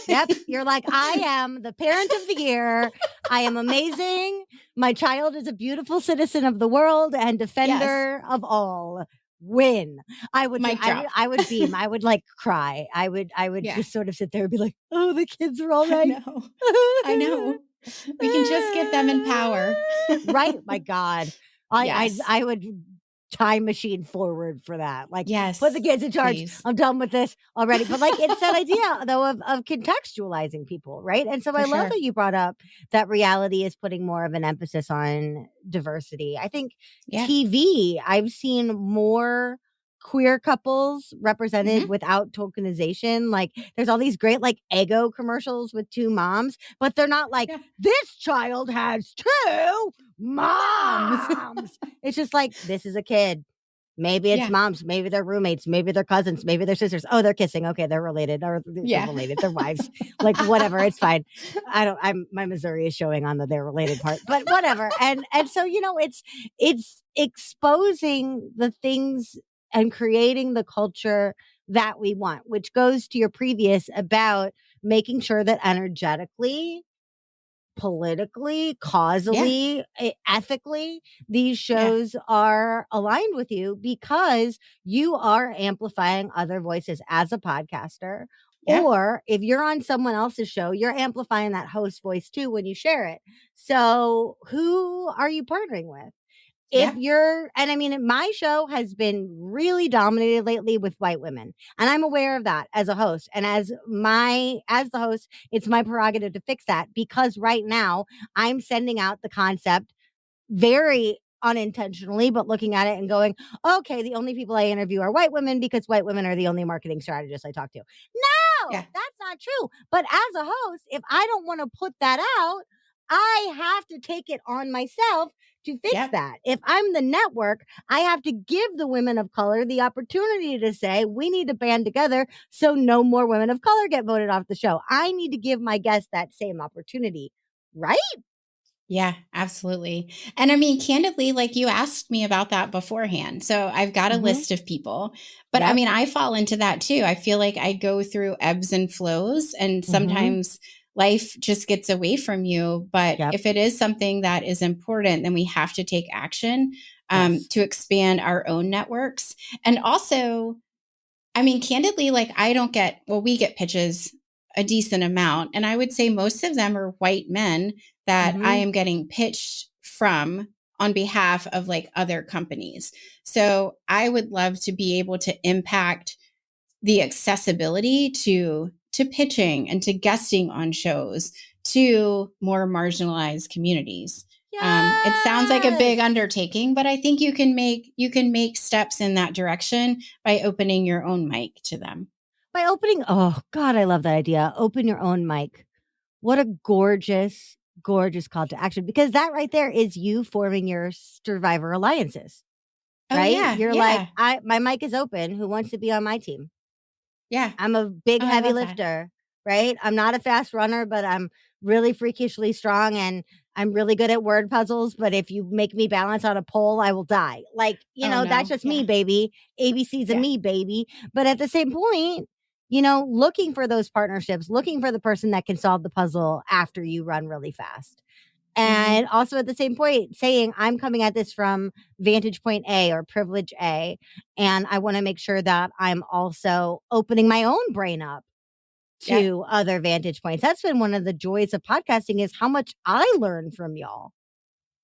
Yep. You're like, I am the parent of the year. I am amazing. My child is a beautiful citizen of the world and defender of all. Win. I would Mic drop. I would beam. I would like cry. I would Yeah. just sort of sit there and be like, oh, the kids are all right. I know. We can just get them in power. Right. My God. Yes. I would time machine forward for that. Like, Yes. put the kids in charge. Please. I'm done with this already. But like, it's that idea though of contextualizing people, right? And so I love that you brought up that reality is putting more of an emphasis on diversity. I think TV, I've seen more queer couples represented without tokenization. Like, there's all these great like Eggo commercials with two moms, but they're not like, this child has two moms. It's just like, this is a kid. Maybe it's moms, maybe they're roommates, maybe they're cousins, maybe they're sisters. Oh, they're kissing. Okay, they're related, or they're related, they're wives. Like, whatever, it's fine. My Missouri is showing on the they're related part, but whatever. And so, it's exposing the things and creating the culture that we want, which goes to your previous about making sure that energetically, politically, causally, ethically, these shows are aligned with you, because you are amplifying other voices as a podcaster. Or if you're on someone else's show, you're amplifying that host voice too when you share it. So who are you partnering with? If you're, and I mean, my show has been really dominated lately with white women, and I'm aware of that as a host. And as the host, it's my prerogative to fix that, because right now I'm sending out the concept very unintentionally, but looking at it and going, okay, the only people I interview are white women because white women are the only marketing strategists I talk to. No, that's not true. But as a host, if I don't want to put that out, I have to take it on myself to fix that. If I'm the network, I have to give the women of color the opportunity to say, we need to band together so no more women of color get voted off the show. I need to give my guests that same opportunity, right? Yeah, absolutely. And I mean, candidly, like you asked me about that beforehand. So I've got a list of people, but I mean, I fall into that too. I feel like I go through ebbs and flows, and sometimes life just gets away from you. But if it is something that is important, then we have to take action to expand our own networks. And also, I mean, candidly, like we get pitches a decent amount. And I would say most of them are white men that I am getting pitched from on behalf of like other companies. So I would love to be able to impact the accessibility to pitching and to guesting on shows to more marginalized communities. It sounds like a big undertaking, but I think you can make steps in that direction by opening your own mic to them. By opening, oh God, I love that idea. Open your own mic. What a gorgeous call to action, because that right there is you forming your survivor alliances. Oh, right? yeah. You're like, Yeah. my mic is open. Who wants to be on my team? Yeah. I'm a big, Oh, I heavy love that. lifter, right? I'm not a fast runner, but I'm really freakishly strong and I'm really good at word puzzles. But if you make me balance on a pole, I will die. Like, Oh, that's no. just me, Yeah. baby. ABC's of Yeah. me, baby. But at the same point, looking for those partnerships, looking for the person that can solve the puzzle after you run really fast. And Hmm. also at the same point, saying, I'm coming at this from vantage point A or privilege A. And I want to make sure that I'm also opening my own brain up Yeah. to other vantage points. That's been one of the joys of podcasting is how much I learn from y'all.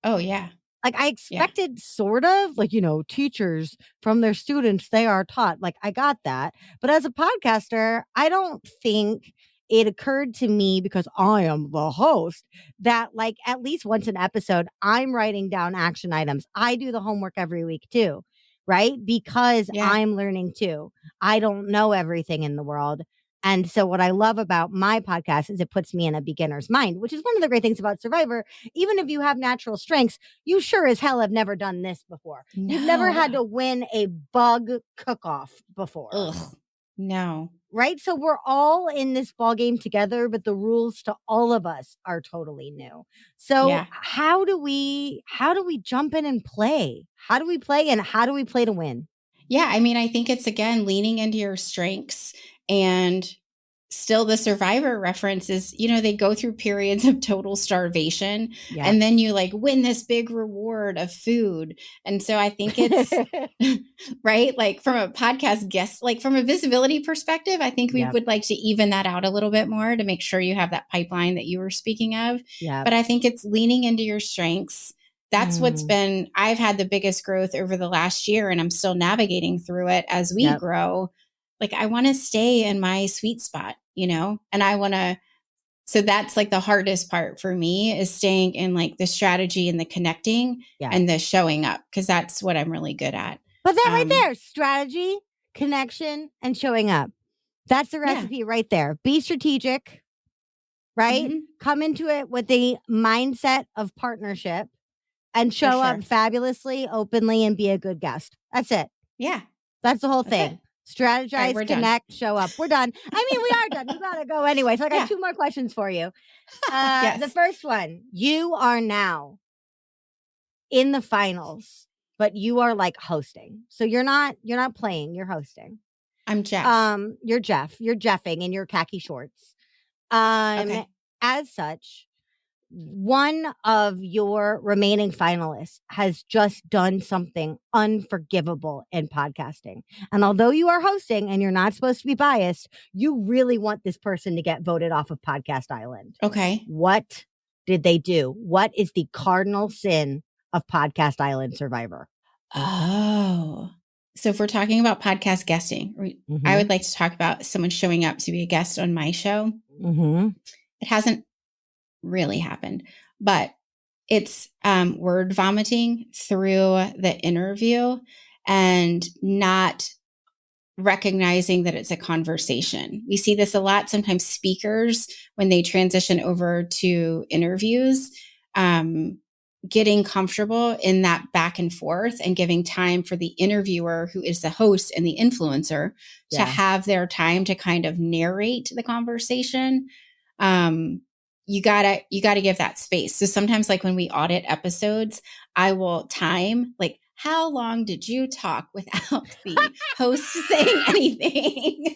Oh, yeah. Like I Yeah. expected sort of like, teachers from their students, they are taught. Like I got that. But as a podcaster, I don't think it occurred to me because I am the host that like at least once an episode, I'm writing down action items. I do the homework every week too, right? Because Yeah. I'm learning too. I don't know everything in the world. And so, what I love about my podcast is it puts me in a beginner's mind, which is one of the great things about Survivor. Even if you have natural strengths, you sure as hell have never done this before. You've never No. had to win a bug cook-off before, Ugh. No. right? So we're all in this ball game together, but the rules to all of us are totally new. So Yeah. how do we jump in and play? How do we play and how do we play to win? Yeah. I mean, I think it's again leaning into your strengths and still the survivor reference is, they go through periods of total starvation Yeah. and then you like win this big reward of food. And so I think it's right. Like from a podcast guest, like from a visibility perspective, I think we Yep. would like to even that out a little bit more to make sure you have that pipeline that you were speaking of. Yep. But I think it's leaning into your strengths. That's what's Mm. been, I've had the biggest growth over the last year and I'm still navigating through it as we Yep. grow. Like I want to stay in my sweet spot, and I want to, so that's like the hardest part for me is staying in like the strategy and the connecting Yeah. and the showing up. Cause that's what I'm really good at. But that right there, strategy, connection, and showing up. That's the Yeah. recipe right there. Be strategic, right? Mm-hmm. Come into it with the mindset of partnership and For show sure. up fabulously, openly, and be a good guest. That's it. Yeah. That's the whole That's thing. it. Strategize, All right, we're done. connect, show up. We're done. I mean, we are done. You gotta go anyway. So I got Yeah. 2 more questions for you. Yes. The first one, you are now in the finals, but you are like hosting. So you're not playing, you're hosting. I'm Jeff. You're Jeff. You're Jeffing in your khaki shorts. Okay. As such, one of your remaining finalists has just done something unforgivable in podcasting. And although you are hosting and you're not supposed to be biased, you really want this person to get voted off of Podcast Island. Okay. What did they do? What is the cardinal sin of Podcast Island Survivor? Oh. So if we're talking about podcast guesting, I would like to talk about someone showing up to be a guest on my show. Mm-hmm. It hasn't really happened, but it's word vomiting through the interview and not recognizing that it's a conversation. We see this a lot. Sometimes speakers, when they transition over to interviews, getting comfortable in that back and forth and giving time for the interviewer, who is the host and the influencer, to have their time to kind of narrate the conversation. You gotta give that space. So sometimes like when we audit episodes, I will time like, how long did you talk without the host saying anything?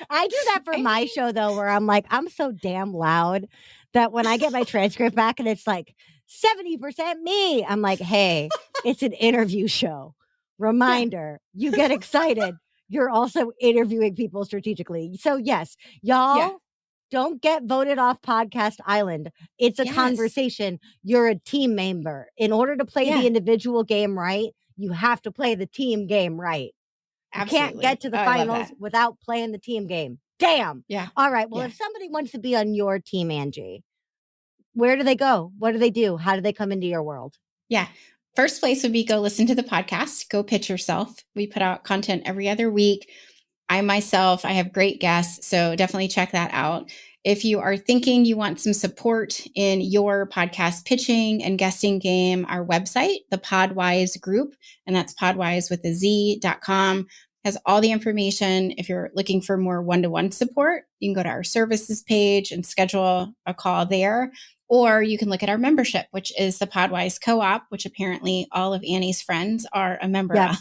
I do that for my show though, where I'm like, I'm so damn loud that when I get my transcript back and it's like 70% me, I'm like, hey, it's an interview show. Reminder, you get excited. You're also interviewing people strategically. So yes, y'all don't get voted off Podcast Island. It's a conversation. You're a team member. In order to play the individual game right, you have to play the team game right. You can't get to the finals without playing the team game. Damn. Yeah. All right. Well, if somebody wants to be on your team, Angie, where do they go? What do they do? How do they come into your world? Yeah. First place would be go listen to the podcast, go pitch yourself. We put out content every other week. I myself, I have great guests, so definitely check that out. If you are thinking you want some support in your podcast pitching and guesting game, our website, the Podwise Group, and that's podwise with a Z.com, has all the information. If you're looking for more one-to-one support, you can go to our services page and schedule a call there. Or you can look at our membership, which is the Podwise Co-op, which apparently all of Annie's friends are a member of.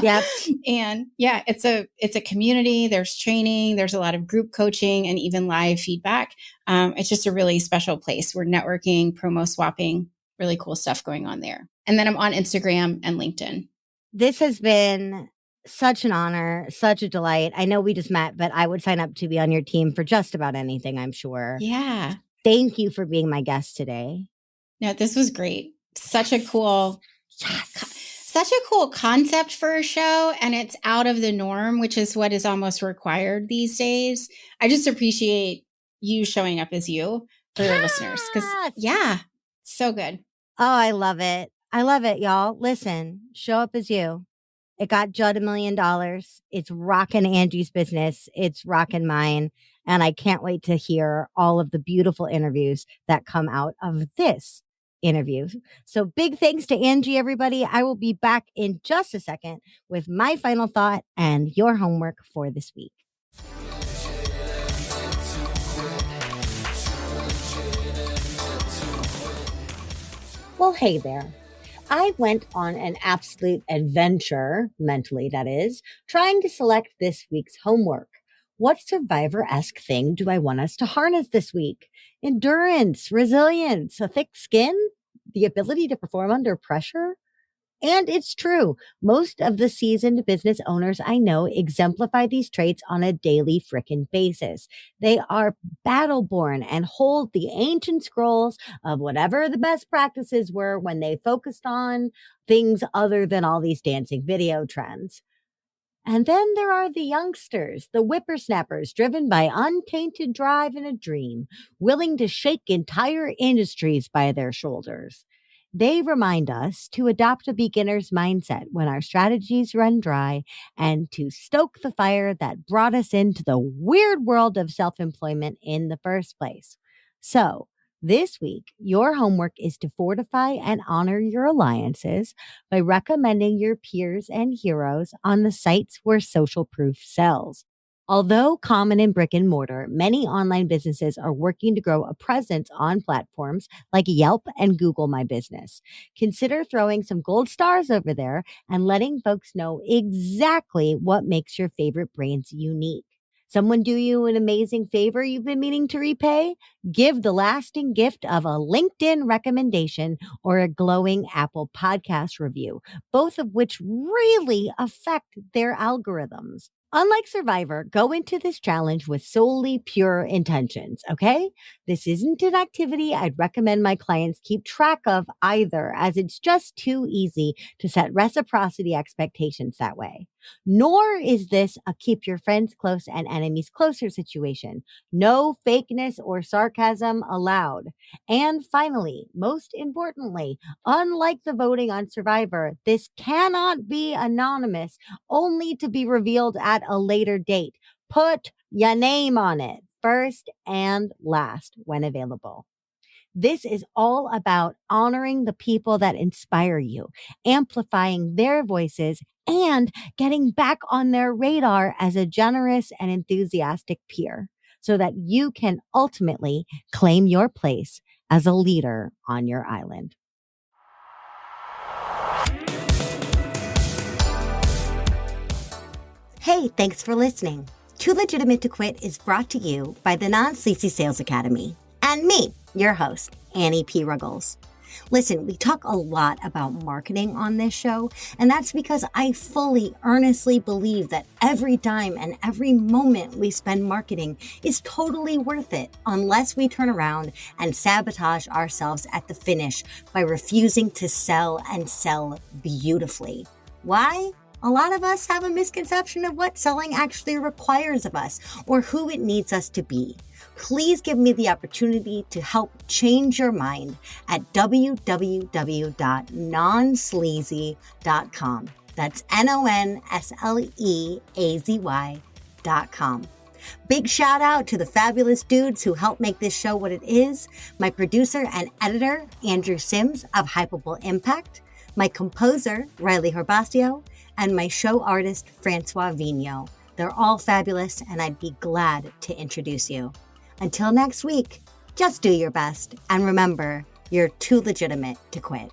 Yep. And yeah, it's a community. There's training. There's a lot of group coaching and even live feedback. It's just a really special place. We're networking, promo swapping, really cool stuff going on there. And then I'm on Instagram and LinkedIn. This has been such an honor, such a delight. I know we just met, but I would sign up to be on your team for just about anything, I'm sure. Yeah. Thank you for being my guest today. No, this was great. Such a cool concept for a show, and it's out of the norm, which is what is almost required these days. I just appreciate you showing up as you for your listeners, because so good. Oh, I love it. I love it, y'all. Listen, show up as you. It got Judd $1 million. It's rocking Angie's business. It's rocking mine. And I can't wait to hear all of the beautiful interviews that come out of this interview. So big thanks to Angie, everybody. I will be back in just a second with my final thought and your homework for this week. Well, hey there. I went on an absolute adventure, mentally that is, trying to select this week's homework. What Survivor-esque thing do I want us to harness this week? Endurance, resilience, a thick skin, the ability to perform under pressure? And it's true. Most of the seasoned business owners I know exemplify these traits on a daily frickin' basis. They are battle-born and hold the ancient scrolls of whatever the best practices were when they focused on things other than all these dancing video trends. And then there are the youngsters, the whippersnappers driven by untainted drive and a dream, willing to shake entire industries by their shoulders. They remind us to adopt a beginner's mindset when our strategies run dry and to stoke the fire that brought us into the weird world of self-employment in the first place. So, this week, your homework is to fortify and honor your alliances by recommending your peers and heroes on the sites where social proof sells. Although common in brick and mortar, many online businesses are working to grow a presence on platforms like Yelp and Google My Business. Consider throwing some gold stars over there and letting folks know exactly what makes your favorite brands unique. Someone do you an amazing favor you've been meaning to repay? Give the lasting gift of a LinkedIn recommendation or a glowing Apple podcast review, both of which really affect their algorithms. Unlike Survivor, go into this challenge with solely pure intentions, okay? This isn't an activity I'd recommend my clients keep track of either, as it's just too easy to set reciprocity expectations that way. Nor is this a keep your friends close and enemies closer situation. No fakeness or sarcasm allowed. And finally, most importantly, unlike the voting on Survivor, this cannot be anonymous, only to be revealed at a later date. Put your name on it, first and last when available. This is all about honoring the people that inspire you, amplifying their voices, and getting back on their radar as a generous and enthusiastic peer so that you can ultimately claim your place as a leader on your island. Hey, thanks for listening. Too Legitimate to Quit is brought to you by the Non-Sleazy Sales Academy and me, your host, Annie P. Ruggles. Listen, we talk a lot about marketing on this show, and that's because I fully, earnestly believe that every dime and every moment we spend marketing is totally worth it unless we turn around and sabotage ourselves at the finish by refusing to sell and sell beautifully. Why? A lot of us have a misconception of what selling actually requires of us or who it needs us to be. Please give me the opportunity to help change your mind at www.nonsleazy.com. That's NONSLEAZY.com. Big shout out to the fabulous dudes who helped make this show what it is. My producer and editor, Andrew Sims of Hypable Impact, my composer, Riley Herbastio, and my show artist, Francois Vigneault. They're all fabulous, and I'd be glad to introduce you. Until next week, just do your best, and remember, you're too legitimate to quit.